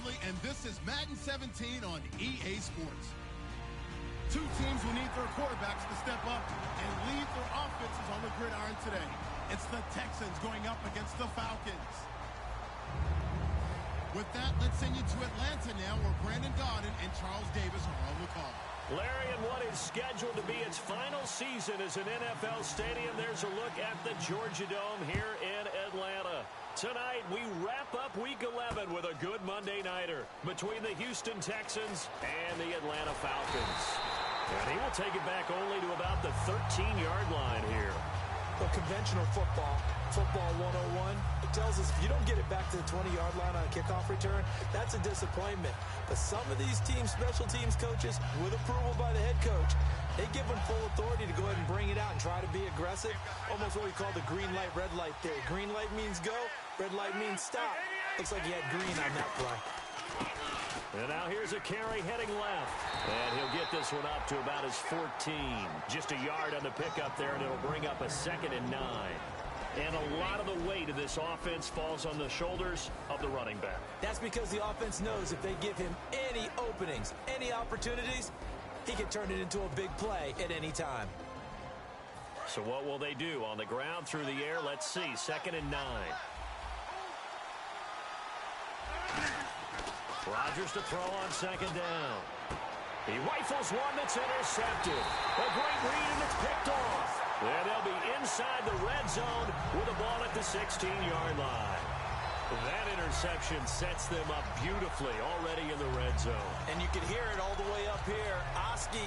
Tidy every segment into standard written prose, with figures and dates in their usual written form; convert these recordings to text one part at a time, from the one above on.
Bradley, and this is Madden 17 on EA Sports. Two teams who need their quarterbacks to step up and lead their offenses on the gridiron today. It's the Texans going up against the Falcons. With that, let's send you to Atlanta now, where Brandon Gaudin and Charles Davis are on the call. Larry, in what is scheduled to be its final season as an NFL stadium, there's a look at the Georgia Dome here in Atlanta. Tonight, we wrap up Week 11 with a good Monday nighter between the Houston Texans and the Atlanta Falcons. And he will take it back only to about the 13-yard line here. Well, conventional football 101, it tells us if you don't get it back to the 20-yard line on a kickoff return, that's a disappointment. But some of these teams, special teams coaches, with approval by the head coach, they give them full authority to go ahead and bring it out and try to be aggressive. Almost what we call the green light, red light theory. Green light means go, red light means stop. Looks like he had green on that play. And now here's a carry heading left. And he'll get this one up to about his 14. Just a yard on the pickup there, and it'll bring up a 2nd and 9. And a lot of the weight of this offense falls on the shoulders of the running back. That's because the offense knows if they give him any openings, any opportunities, he can turn it into a big play at any time. So what will they do? On the ground, through the air, let's see. 2nd and 9. Rodgers to throw on 2nd down. He rifles one that's intercepted. A great read, and it's picked off. And they'll be inside the red zone with the ball at the 16-yard line. That interception sets them up beautifully already in the red zone. And you can hear it all the way up here. Oski,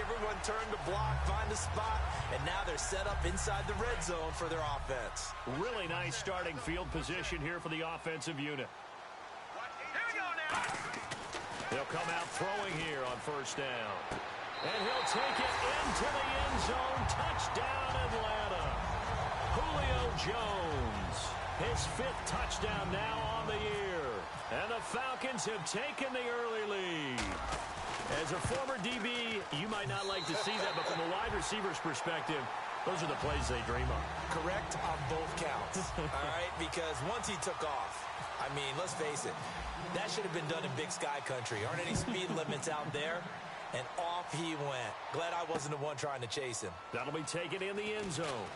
everyone turned to block, find a spot, and now they're set up inside the red zone for their offense. Really nice starting field position here for the offensive unit. They'll come out throwing here on 1st down. And he'll take it into the end zone. Touchdown, Atlanta. Julio Jones, his 5th touchdown now on the year. And the Falcons have taken the early lead. As a former DB, you might not like to see that, but from a wide receiver's perspective, those are the plays they dream of. Correct on both counts. All right, because once he took off, I mean, let's face it, that should have been done in Big Sky Country. Aren't any speed limits out there? And off he went. Glad I wasn't the one trying to chase him. That'll be taken in the end zone.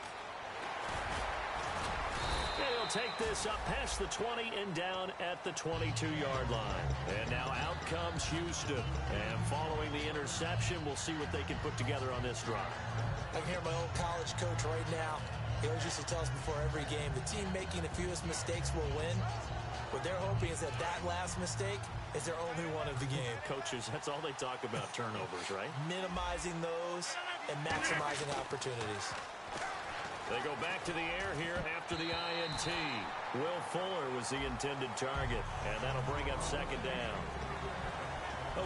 And he'll take this up past the 20 and down at the 22-yard line. And now out comes Houston. And following the interception, we'll see what they can put together on this drive. I can hear my old college coach right now. He always used to tell us before every game, the team making the fewest mistakes will win. What they're hoping is that last mistake is their only one of the game. Coaches, that's all they talk about, turnovers, right? Minimizing those and maximizing opportunities. They go back to the air here after the INT. Will Fuller was the intended target, and that'll bring up 2nd down.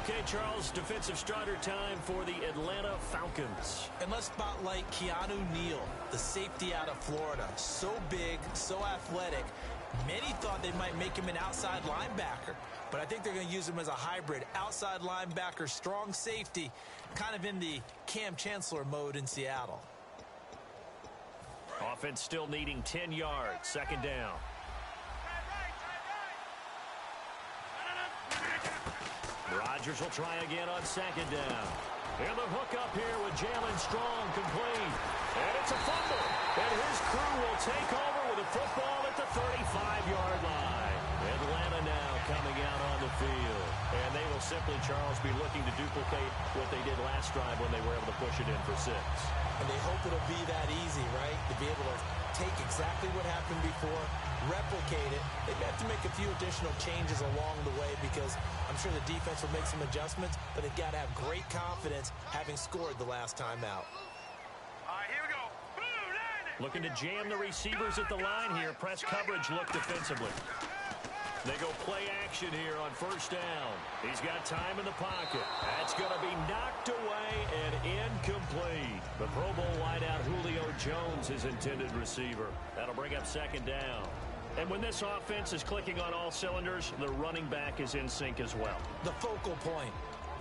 Okay, Charles, defensive starter time for the Atlanta Falcons. And let's spotlight Keanu Neal, the safety out of Florida. So big, so athletic. Many thought they might make him an outside linebacker, but I think they're going to use him as a hybrid. Outside linebacker, strong safety, kind of in the Cam Chancellor mode in Seattle. Offense still needing 10 yards, 2nd down. Rodgers will try again on 2nd down. And the hook up here with Jalen Strong, complete. And it's a fumble. And his crew will take over with a football at the 35-yard line. Atlanta now coming out on the field. And they will simply, Charles, be looking to duplicate what they did last drive when they were able to push it in for 6. And they hope it'll be that easy, right? To be able to take exactly what happened before, replicate it. They've got to make a few additional changes along the way because I'm sure the defense will make some adjustments, but they've got to have great confidence having scored the last time out. All right, here we go. Boom, looking to jam the receivers at the line here. Press coverage look defensively. They go play action here on 1st down. He's got time in the pocket. That's going to be knocked away and incomplete. The Pro Bowl wideout Julio Jones, his intended receiver. That'll bring up 2nd down. And when this offense is clicking on all cylinders, the running back is in sync as well. The focal point.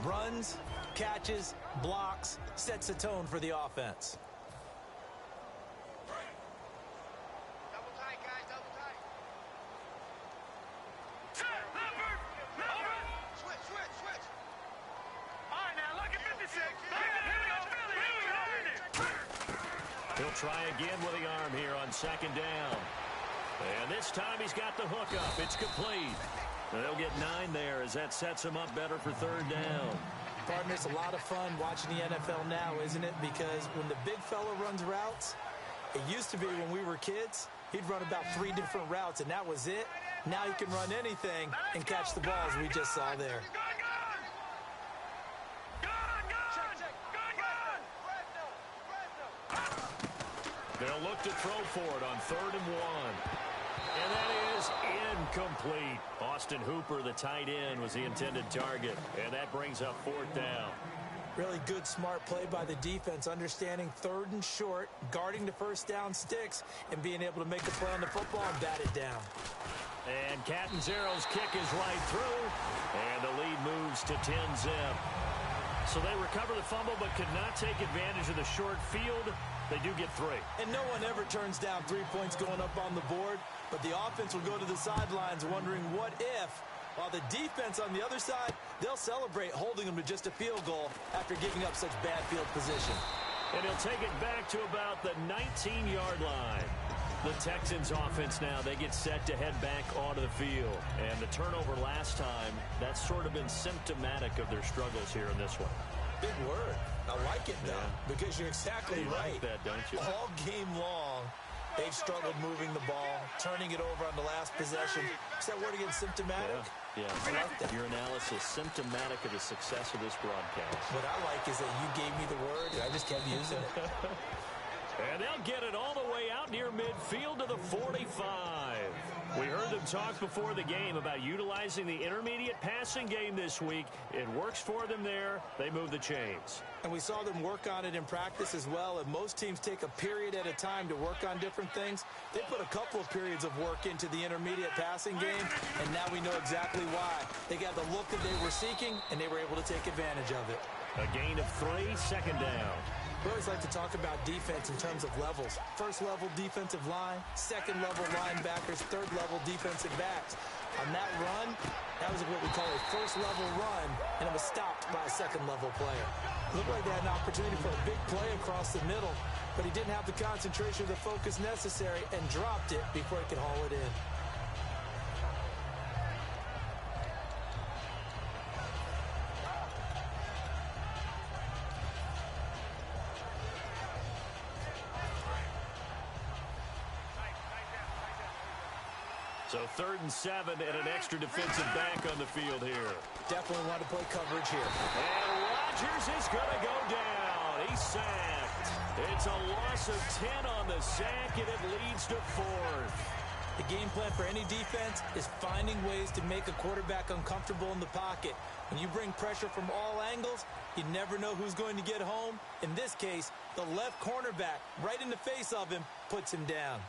Runs, catches, blocks, sets a tone for the offense. He'll try again with the arm here on second down. And this time he's got the hook up. It's complete. And they'll get 9 there as that sets him up better for third down. Partner, it's a lot of fun watching the NFL now, isn't it? Because when the big fella runs routes, it used to be when we were kids, he'd run about 3 different routes, and that was it. Now he can run anything and catch the balls we just saw there. They'll look to throw for it on 3rd and 1. And that is incomplete. Austin Hooper, the tight end, was the intended target. And that brings up 4th down. Really good, smart play by the defense, understanding 3rd and short, guarding the first down sticks, and being able to make a play on the football and bat it down. And Catanzaro's kick is right through. And the lead moves to 10-zip. So they recover the fumble but could not take advantage of the short field. They do get 3. And no one ever turns down 3 points going up on the board, but the offense will go to the sidelines wondering what if, while the defense on the other side, they'll celebrate holding them to just a field goal after giving up such bad field position. And he'll take it back to about the 19-yard line. The Texans offense now, they get set to head back onto the field. And the turnover last time, that's sort of been symptomatic of their struggles here in this one. Big word. I like it, though, because you're exactly right. You like that, don't you? All game long, they've struggled moving the ball, turning it over on the last possession. Is that word again, symptomatic? Yeah. I like that. Your analysis, symptomatic of the success of this broadcast. What I like is that you gave me the word, and I just kept using it. And they'll get it all the way out near midfield to the 45. We heard them talk before the game about utilizing the intermediate passing game this week. It works for them there. They move the chains. And we saw them work on it in practice as well. And most teams take a period at a time to work on different things. They put a couple of periods of work into the intermediate passing game, and now we know exactly why. They got the look that they were seeking, and they were able to take advantage of it. A gain of 3, second down. We always like to talk about defense in terms of levels. First level defensive line, second level linebackers, third level defensive backs. On that run, that was what we call a first level run, and it was stopped by a second level player. Looked like they had an opportunity for a big play across the middle, but he didn't have the concentration or the focus necessary and dropped it before he could haul it in. So 3rd and 7 and an extra defensive back on the field here. Definitely want to play coverage here. And Rodgers is going to go down. He's sacked. It's a loss of 10 on the sack, and it leads to 4th. The game plan for any defense is finding ways to make a quarterback uncomfortable in the pocket. When you bring pressure from all angles, you never know who's going to get home. In this case, the left cornerback, right in the face of him, puts him down.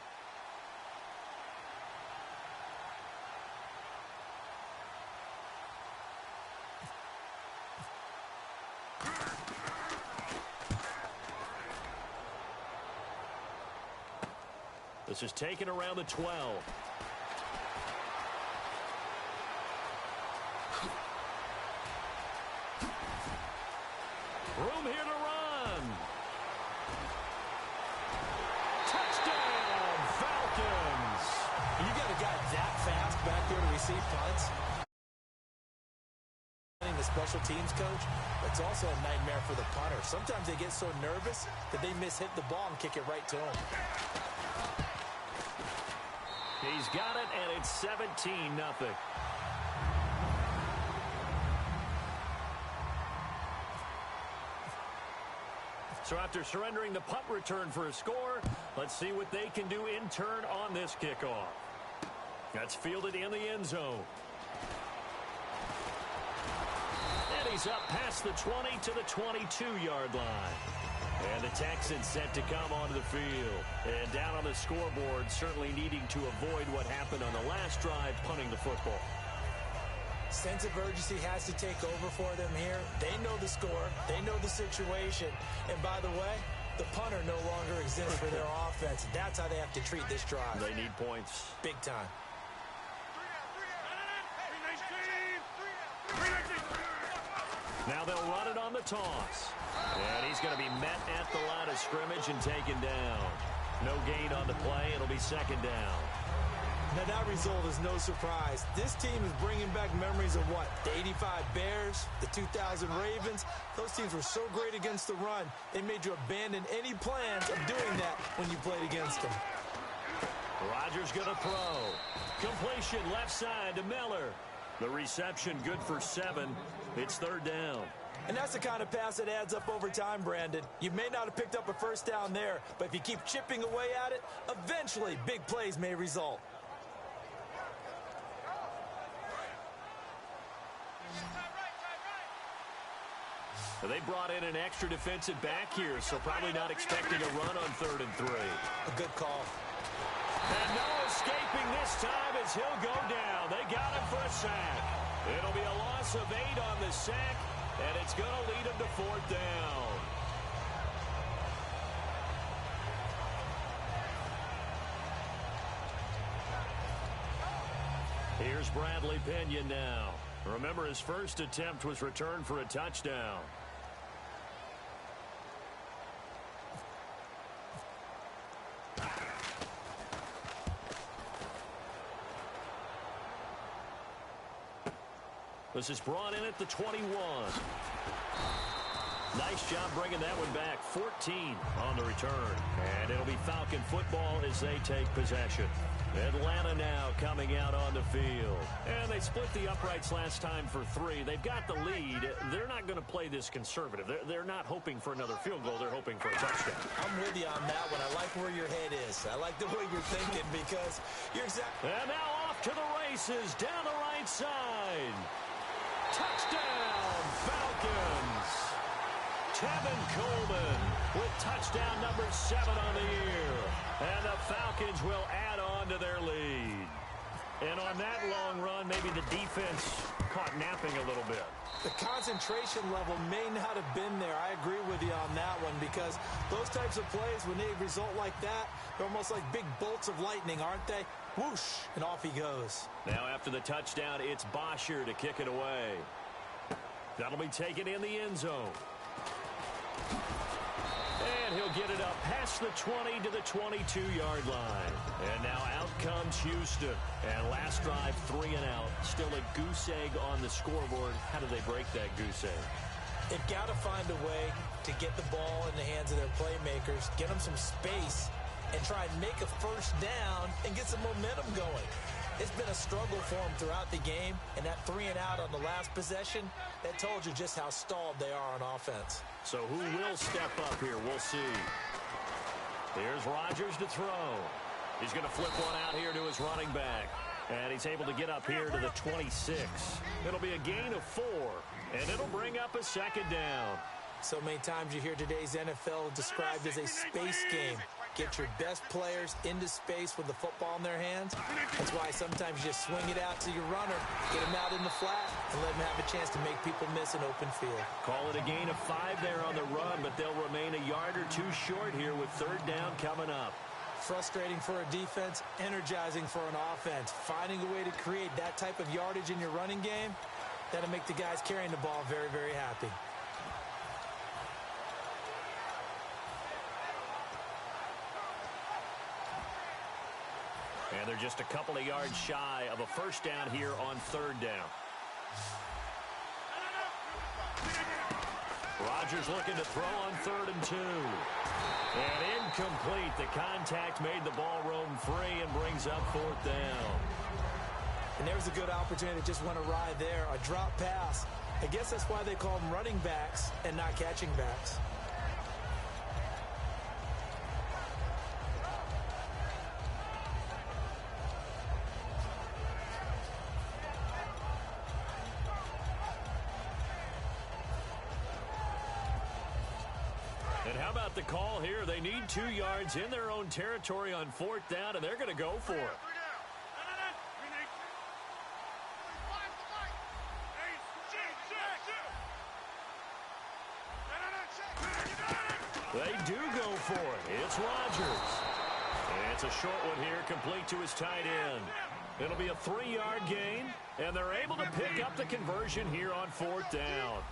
This is taken around the 12. Room here to run. Touchdown, Falcons. You got a guy that fast back there to receive punts. The special teams coach, it's also a nightmare for the punter. Sometimes they get so nervous that they hit the ball and kick it right to him. He's got it, and it's 17-0. So after surrendering the punt return for a score, let's see what they can do in turn on this kickoff. That's fielded in the end zone. And he's up past the 20 to the 22-yard line. And the Texans set to come onto the field. And down on the scoreboard, certainly needing to avoid what happened on the last drive, punting the football. Sense of urgency has to take over for them here. They know the score. They know the situation. And by the way, the punter no longer exists for their offense. That's how they have to treat this drive. They need points. Big time. Now they'll run it on the toss. And he's going to be met at the line of scrimmage and taken down. No gain on the play. It'll be second down. Now, that result is no surprise. This team is bringing back memories of what? The 85 Bears, the 2000 Ravens. Those teams were so great against the run, they made you abandon any plans of doing that when you played against them. Rodgers going to throw. Completion left side to Miller. The reception good for 7. It's third down. And that's the kind of pass that adds up over time, Brandon. You may not have picked up a first down there, but if you keep chipping away at it, eventually big plays may result. They brought in an extra defensive back here, so probably not expecting a run on 3rd and 3. A good call. And no escaping this time as he'll go down. They got him for a sack. It'll be a loss of 8 on the sack, and it's going to lead him to 4th down. Here's Bradley Pinion now. Remember, his first attempt was returned for a touchdown. This is brought in at the 21. Nice job bringing that one back. 14 on the return. And it'll be Falcon football as they take possession. Atlanta now coming out on the field. And they split the uprights last time for 3. They've got the lead. They're not going to play this conservative. They're not hoping for another field goal. They're hoping for a touchdown. I'm with you on that one. I like where your head is. I like the way you're thinking because you're exactly... And now off to the races down the right side. Touchdown, Falcons. Tevin Coleman with touchdown number 7 on the year. And the Falcons will add on to their lead. And on that long run, maybe the defense caught napping a little bit. The concentration level may not have been there. I agree with you on that one because those types of plays, when they result like that, they're almost like big bolts of lightning, aren't they? Whoosh, and off he goes. Now after the touchdown, it's Bosher to kick it away. That'll be taken in the end zone. And he'll get it up past the 20 to the 22-yard line. And now out comes Houston. And last drive, 3 and out. Still a goose egg on the scoreboard. How do they break that goose egg? They've got to find a way to get the ball in the hands of their playmakers, get them some space, and try and make a first down and get some momentum going. It's been a struggle for them throughout the game, and that 3 and out on the last possession, that told you just how stalled they are on offense. So who will step up here? We'll see. Here's Rodgers to throw. He's going to flip one out here to his running back. And he's able to get up here to the 26. It'll be a gain of 4, and it'll bring up a second down. So many times you hear today's NFL described as a space game. Get your best players into space with the football in their hands. That's why sometimes you just swing it out to your runner, get him out in the flat, and let him have a chance to make people miss an open field. Call it a gain of 5 there on the run, but they'll remain a yard or 2 short here with 3rd down coming up. Frustrating for a defense, energizing for an offense. Finding a way to create that type of yardage in your running game, that'll make the guys carrying the ball very, very happy. And they're just a couple of yards shy of a first down here on 3rd down. Rodgers looking to throw on 3rd and 2. And incomplete. The contact made the ball roam free and brings up 4th down. And there's a good opportunity that just went awry there. A drop pass. I guess that's why they call them running backs and not catching backs. And how about the call here? They need 2 yards in their own territory on 4th down, and they're going to go for it. They do go for it. It's Rodgers. And it's a short one here, complete to his tight end. It'll be a 3-yard gain, and they're able to pick up the conversion here on 4th down.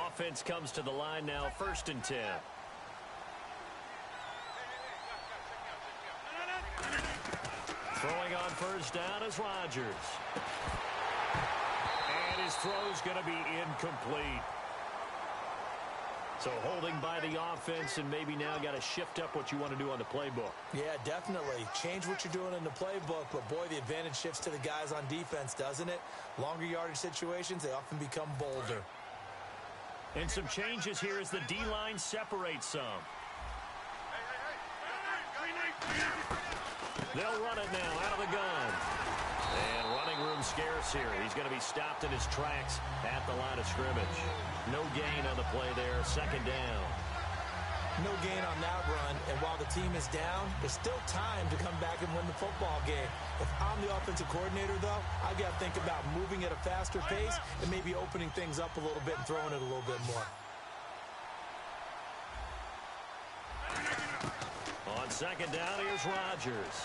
Offense comes to the line now, 1st and 10. Throwing on 1st down is Rodgers. And his throw's going to be incomplete. So holding by the offense, and maybe now got to shift up what you want to do on the playbook. Yeah, definitely. Change what you're doing in the playbook, but boy, the advantage shifts to the guys on defense, doesn't it? Longer yardage situations, they often become bolder. And some changes here as the D-line separates some. They'll run it now out of the gun. And running room scarce here. He's going to be stopped in his tracks at the line of scrimmage. No gain on the play there. 2nd down. No gain on that run, and while the team is down, there's still time to come back and win the football game. If I'm the offensive coordinator, though, I've got to think about moving at a faster pace and maybe opening things up a little bit and throwing it a little bit more. On 2nd down, here's Rodgers.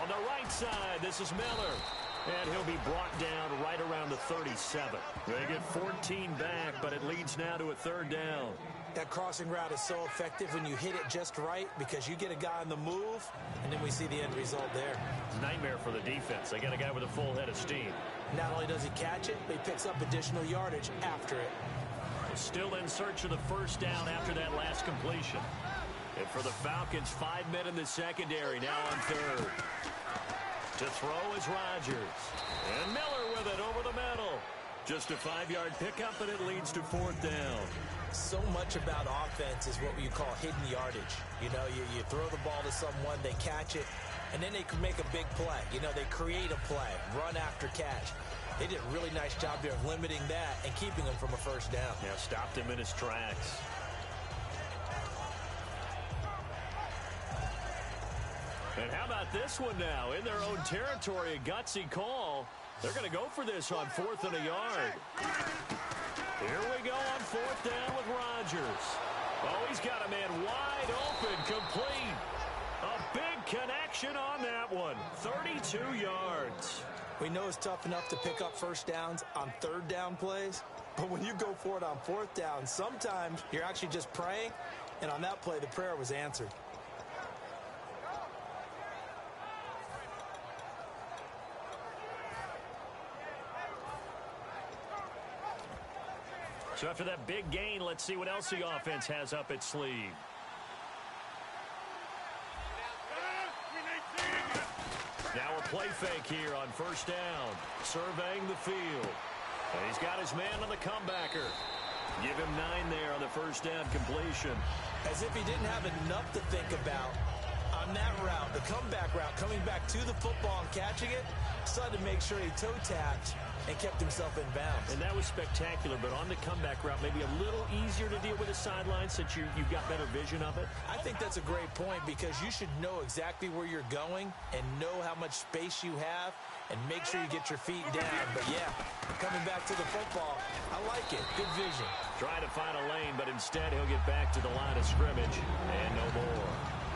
On the right side, this is Miller. And he'll be brought down right around the 37. They get 14 back, but it leads now to a 3rd down. That crossing route is so effective when you hit it just right because you get a guy on the move, and then we see the end result there. Nightmare for the defense. They got a guy with a full head of steam. Not only does he catch it, but he picks up additional yardage after it. Still in search of the 1st down after that last completion. And for the Falcons, 5 men in the secondary, now on 3rd. To throw is Rodgers. And Miller with it over the middle. Just a 5-yard pickup, and it leads to 4th down. So much about offense is what you call hidden yardage. You know, you throw the ball to someone, they catch it, and then they can make a big play. You know, they create a play, run after catch. They did a really nice job there of limiting that and keeping him from a 1st down. Yeah, stopped him in his tracks. And how about this one now? In their own territory, a gutsy call. They're going to go for this on 4th and a yard. Here we go on 4th down with Rodgers. Oh, he's got a man wide open, complete. A big connection on that one. 32 yards. We know it's tough enough to pick up 1st downs on 3rd down plays, but when you go for it on 4th down, sometimes you're actually just praying, and on that play, the prayer was answered. So after that big gain, let's see what else the offense has up its sleeve. Now a play fake here on 1st down. Surveying the field. And he's got his man on the comebacker. Give him 9 there on the 1st down completion. As if he didn't have enough to think about on that route, the comeback route, coming back to the football and catching it, decided to make sure he toe tapped and kept himself in bounds. And that was spectacular, but on the comeback route, maybe a little easier to deal with the sideline since you've got better vision of it? I think that's a great point because you should know exactly where you're going and know how much space you have and make sure you get your feet down. But, yeah, coming back to the football, I like it. Good vision. Trying to find a lane, but instead he'll get back to the line of scrimmage and no more.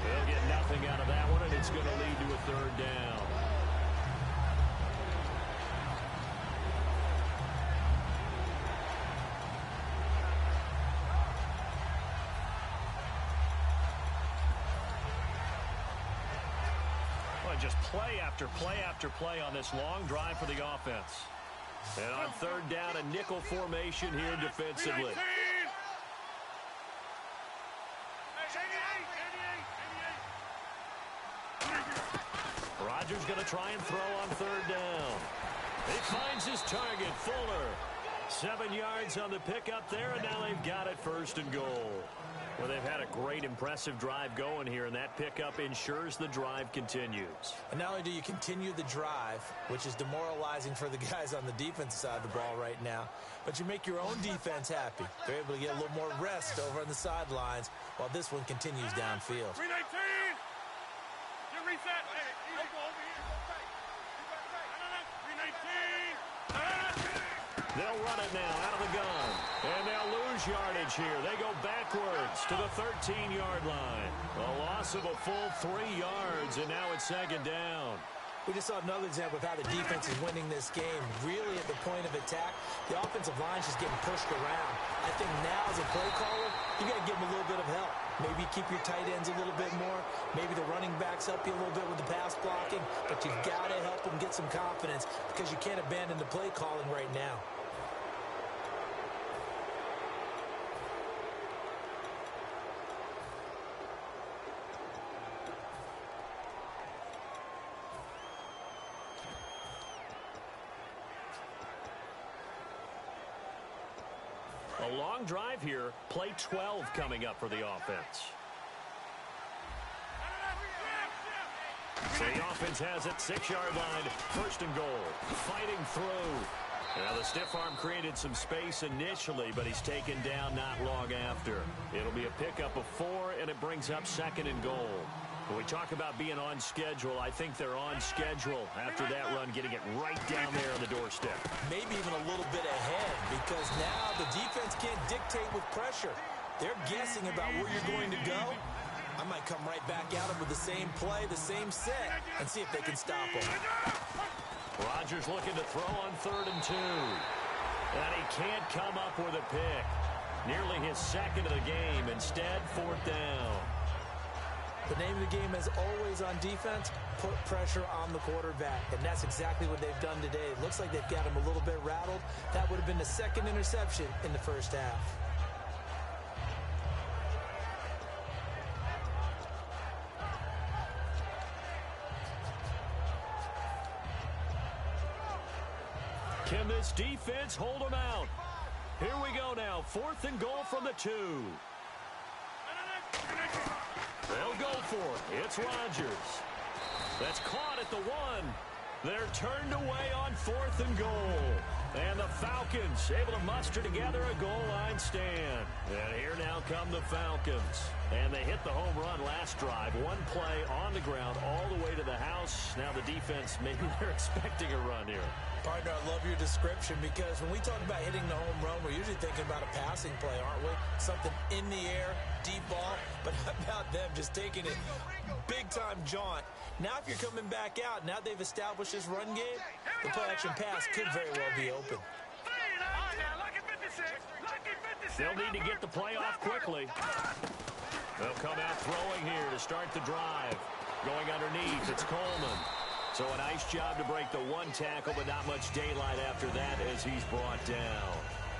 He'll get nothing out of that one, and it's going to lead to a 3rd down. Just play after play after play on this long drive for the offense. And on 3rd down, a nickel formation here defensively. Rodgers going to try and throw on 3rd down. He finds his target, Fuller. 7 yards on the pickup there, and now they've got it 1st and goal. Well, they've had a great, impressive drive going here, and that pickup ensures the drive continues. And not only do you continue the drive, which is demoralizing for the guys on the defensive side of the ball right now, but you make your own defense happy. They're able to get a little more rest over on the sidelines while this one continues downfield. 319! You reset! Hey, go over here. Go tight. No, 319! They'll run it now out of the gun. And they'll lose yardage here. They go backwards to the 13-yard line. A loss of a full 3 yards, and now it's 2nd down. We just saw another example of how the defense is winning this game. Really at the point of attack, the offensive line is just getting pushed around. I think now as a play caller, you got to give them a little bit of help. Maybe keep your tight ends a little bit more. Maybe the running backs help you a little bit with the pass blocking. But you've got to help them get some confidence because you can't abandon the play calling right now. A long drive here. Play 12 coming up for the offense. So the offense has it. 6-yard line. 1st and goal. Fighting through. Now the stiff arm created some space initially, but he's taken down not long after. It'll be a pickup of 4, and it brings up 2nd and goal. When we talk about being on schedule, I think they're on schedule after that run, getting it right down there on the doorstep. Maybe even a little bit ahead because now the defense can't dictate with pressure. They're guessing about where you're going to go. I might come right back at them with the same play, the same set, and see if they can stop them. Rodgers looking to throw on 3rd and 2. And he can't come up with a pick. Nearly his 2nd of the game. Instead, 4th down. The name of the game is always on defense, put pressure on the quarterback. And that's exactly what they've done today. It looks like they've got him a little bit rattled. That would have been the 2nd interception in the 1st half. Can this defense hold them out? Here we go now. 4th and goal from the 2. They'll go for it. It's Rodgers. That's caught at the 1. They're turned away on 4th and goal. And the Falcons able to muster together a goal line stand. And here now come the Falcons. And they hit the home run last drive. 1 play on the ground all the way to the house. Now the defense, maybe they're expecting a run here. Partner, I love your description because when we talk about hitting the home run, we're usually thinking about a passing play, aren't we? Something in the air, deep ball. But how about them just taking it big-time jaunt? Now if you're coming back out, now they've established this run game, the play-action pass could very well be open. They'll need to get the play off quickly. They'll come out throwing here to start the drive. Going underneath, it's Coleman. So a nice job to break the 1 tackle, but not much daylight after that as he's brought down.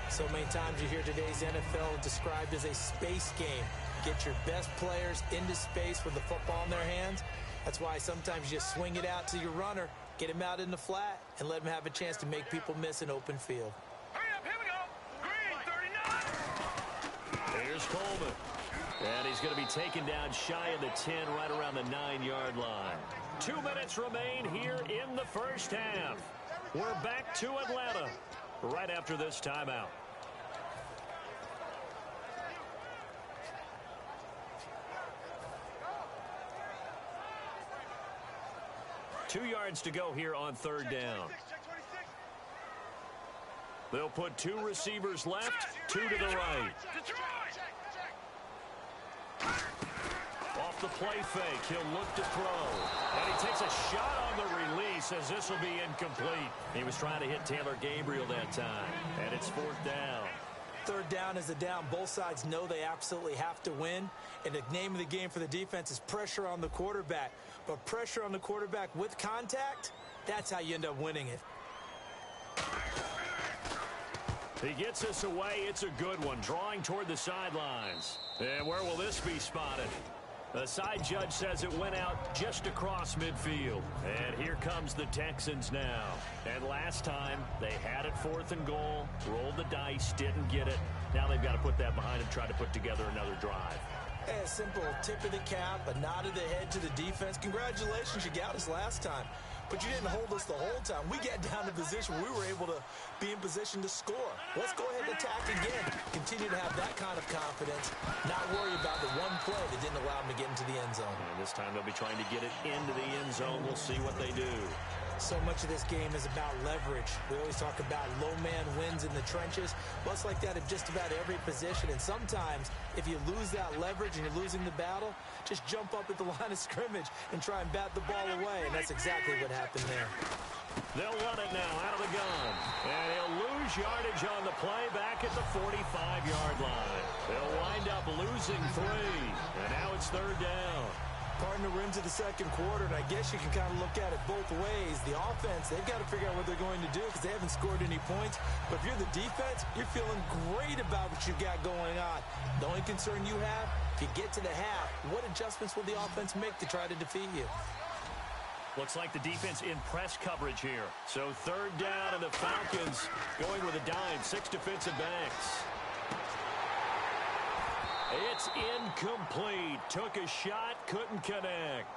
So many times you hear today's NFL described as a space game. Get your best players into space with the football in their hands. That's why sometimes you just swing it out to your runner, get him out in the flat, and let him have a chance to make people miss an open field. Hurry up, here we go. Green, 39. Here's Coleman. And he's going to be taken down shy of the 10, right around the 9-yard line. 2 minutes remain here in the 1st half. We're back to Atlanta right after this timeout. Two yards to go here on 3rd down. They'll put 2 receivers left, 2 to the right. Off the play fake, he'll look to throw. And he takes a shot on the release as this will be incomplete. He was trying to hit Taylor Gabriel that time. And it's 4th down. 3rd down is a down. Both sides know they absolutely have to win. And the name of the game for the defense is pressure on the quarterback. But pressure on the quarterback with contact, that's how you end up winning it. He gets us away. It's a good one. Drawing toward the sidelines. And where will this be spotted? The side judge says it went out just across midfield. And here comes the Texans now. And last time, they had it 4th and goal, rolled the dice, didn't get it. Now they've got to put that behind them, try to put together another drive. A simple tip of the cap, a nod of the head to the defense. Congratulations, you got us last time. But you didn't hold us the whole time. We got down to position where we were able to be in position to score. Let's go ahead and attack again. Continue to have that kind of confidence. Not worry about the one play that didn't allow them to get into the end zone. And this time they'll be trying to get it into the end zone. We'll see what they do. So much of this game is about leverage. We always talk about low man wins in the trenches. Well, it's like that in just about every position. And sometimes, if you lose that leverage and you're losing the battle, just jump up at the line of scrimmage and try and bat the ball away. And that's exactly what happened there. They'll run it now out of the gun. And he'll lose yardage on the play back at the 45-yard line. They'll wind up losing 3. And now it's 3rd down. Partner, we're into the second quarter, and I guess you can kind of look at it both ways. The offense, they've got to figure out what they're going to do because they haven't scored any points. But if you're the defense, you're feeling great about what you've got going on. The only concern you have, if you get to the half, what adjustments will the offense make to try to defeat you? Looks like the defense in press coverage here. So 3rd down, and the Falcons going with a dime, 6 defensive backs. It's incomplete. Took a shot, couldn't connect.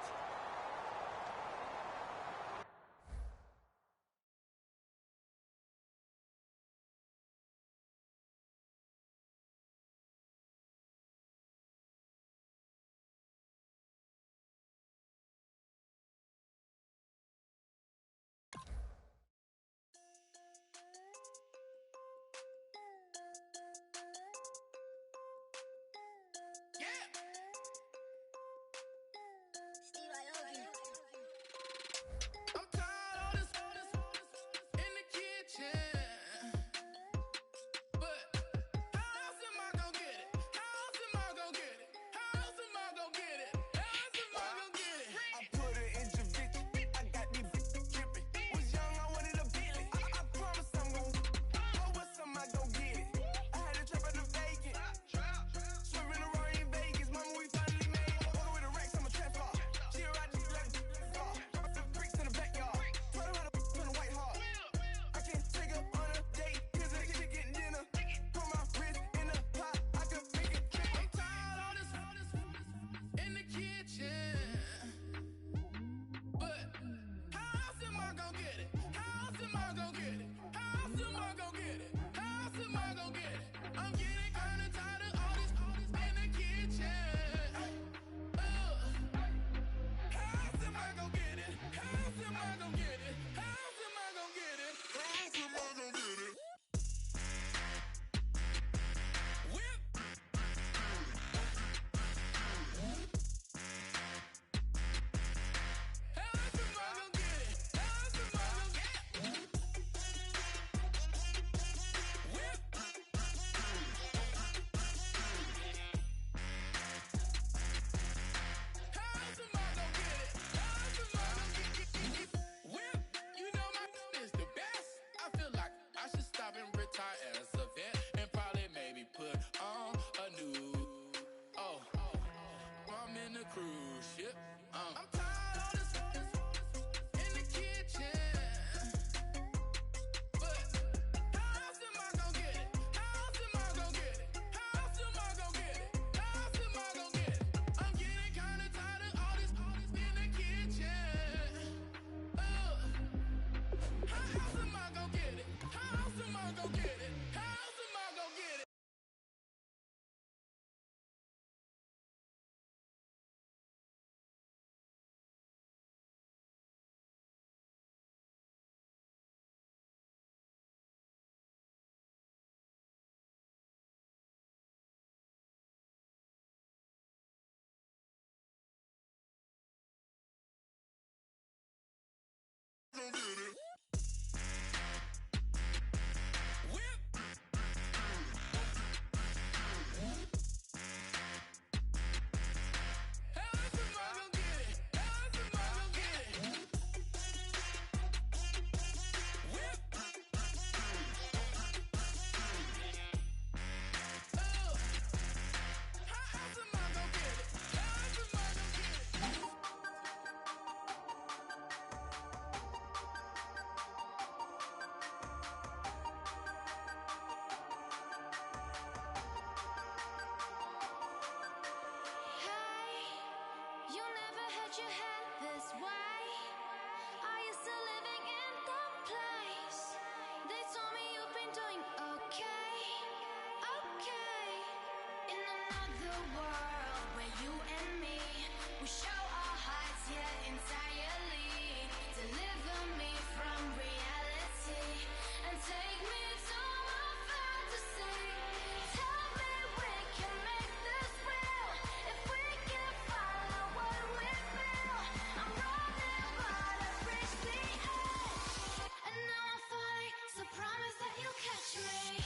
a world where you and me, we show our hearts, yeah, entirely. Deliver me from reality and take me to my fantasy. Tell me we can make this real if we can follow what we feel. I'm running but I've reached the edge, and now I'm falling, so promise that you'll catch me.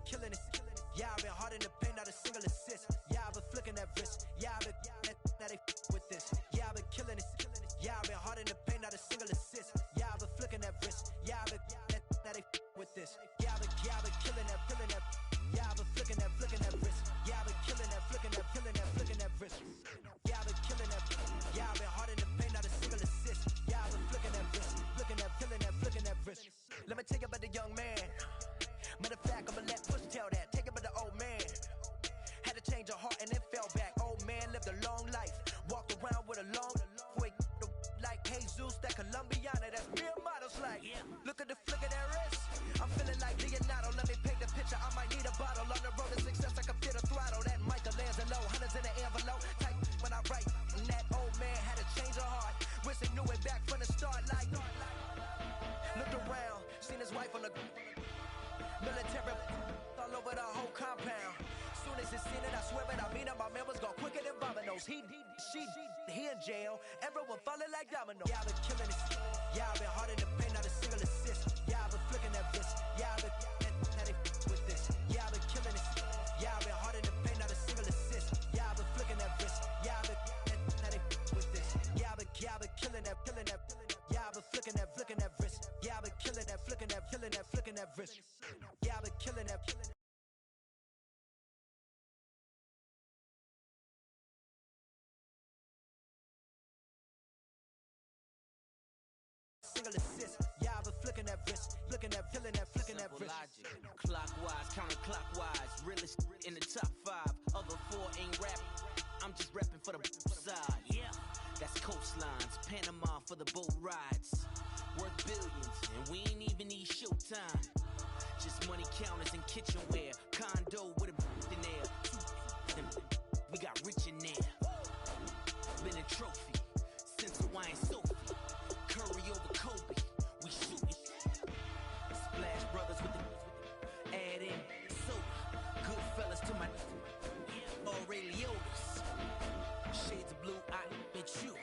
killing it. Yeah, I've been hard in the paint, not a single assist. Yeah, I've been flicking that wrist. Yeah, I've been now they with this. Yeah, I've been killing it. Yeah, I've been hard in the paint, not a single assist. Yeah, I've been flicking that wrist. Yeah, I've been now they with this. Yeah, I've been killing that. Yeah, I've been flicking that wrist. Yeah, I've been killing that, flicking that wrist. Yeah, I've been killing that. Yeah, I've been hard in the paint, not a single assist. Yeah, I've been flicking that wrist, flicking that wrist. Let me tell you about the young man. Matter of fact, I'ma let Push tell that. Take it about the old man. Had to change her heart and then fell back. Old man lived a long life. Walked around with a long way like Jesus, that Colombiana, that's real models like. Look at the flick of that wrist. I'm feeling like Leonardo. Let me paint the picture. I might need a bottle. On the road to success, I can feel the throttle. That Michelangelo, hundreds in the envelope. Type when I write. And that old man had to change her heart. Wish he knew it back from the start. Like, looked around, seen his wife on the military all over the whole compound. Soon as he seen it, I swear it, I mean it, my man was gone quicker than Domino's. He in jail, everyone falling like dominoes. Yeah, I've been killing it. Yeah, I've been hard in the paint, not a single assist. Yeah, I've been flicking that wrist. Yeah, I've been now they with this. Yeah, I've been killing it. Yeah, I've been hard in the paint, not a single assist. Yeah, I've been flicking that wrist. Yeah, I've been now they with this. Yeah, I've been killing that. Yeah, I've been flicking that wrist. Yeah, I've been killing that, flicking that wrist. Yeah, I've been killing that. Single assist. Yeah, I've been flicking that wrist, flicking that wrist. Logic. Clockwise, counterclockwise, realest in the top 5. Other 4 ain't rap. I'm just rapping for the side. Yeah, that's coastlines, Panama for the boat rides. Worth billions, and we ain't even need showtime. Just money counters and kitchenware. Condo with a in there. We got rich in there. Been a trophy since Hawaiian Sophie. Curry over Kobe, we shootin'. Splash Brothers with the add in soda. Good fellas to my Aureliotis. Shades of blue, I bet you.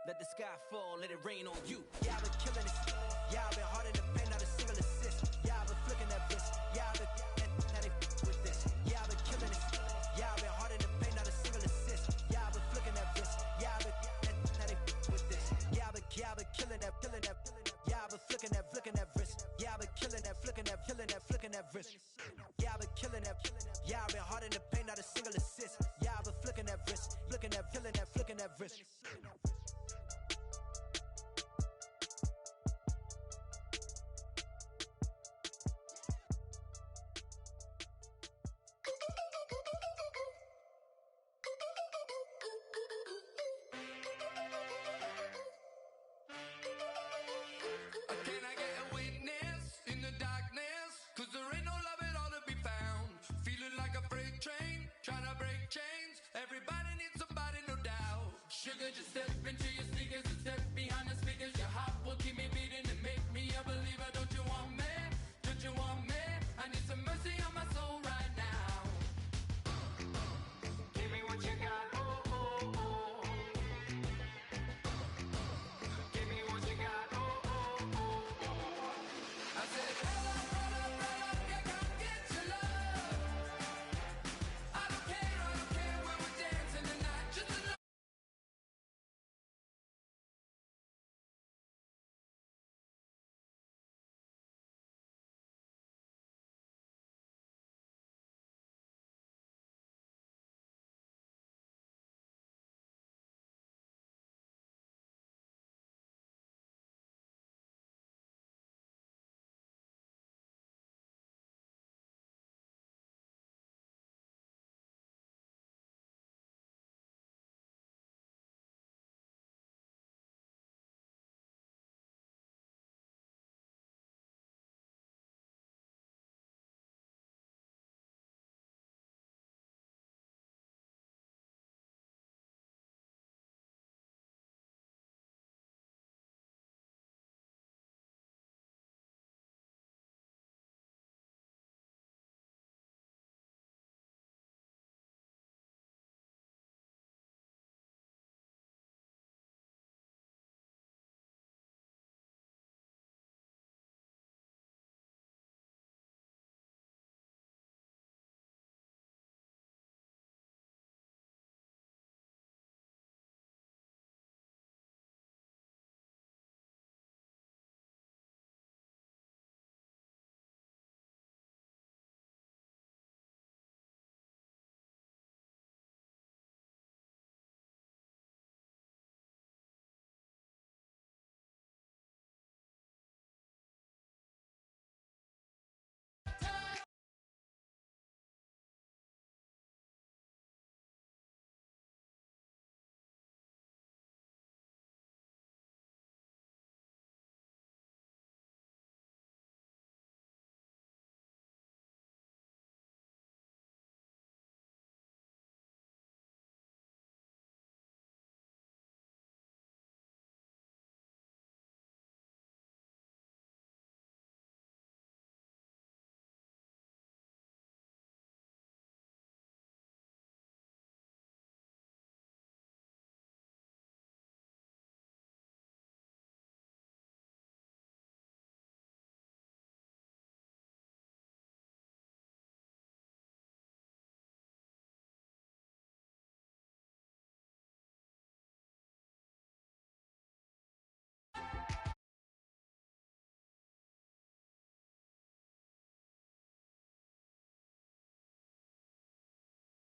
Let the sky fall, let it rain on you. Yeah, I've been killing it. Yeah, I've been hard in the paint, not a single assist. Yeah, I've been flicking that wrist. Yeah, I've been now they with this. Yeah, I've been killing it. Yeah, I've been hard in the paint, not a single assist. Yeah, I've been flicking that wrist. Yeah, I've been now they with this. Yeah, I've been killing that. Yeah, I've been flicking that wrist. Yeah, I've been killing that, flicking that wrist. Yeah, I've been killing that. Yeah, I've been hard in the paint, not a single assist. Yeah, I've been flicking that wrist, flicking that wrist. Can I get a witness in the darkness? 'Cause there ain't no love at all to be found. Feeling like a freight train, trying to break chains. Everybody needs somebody, no doubt. Sugar, just step into your sneakers and step behind the speakers. Your heart will keep me beating and make me a believer.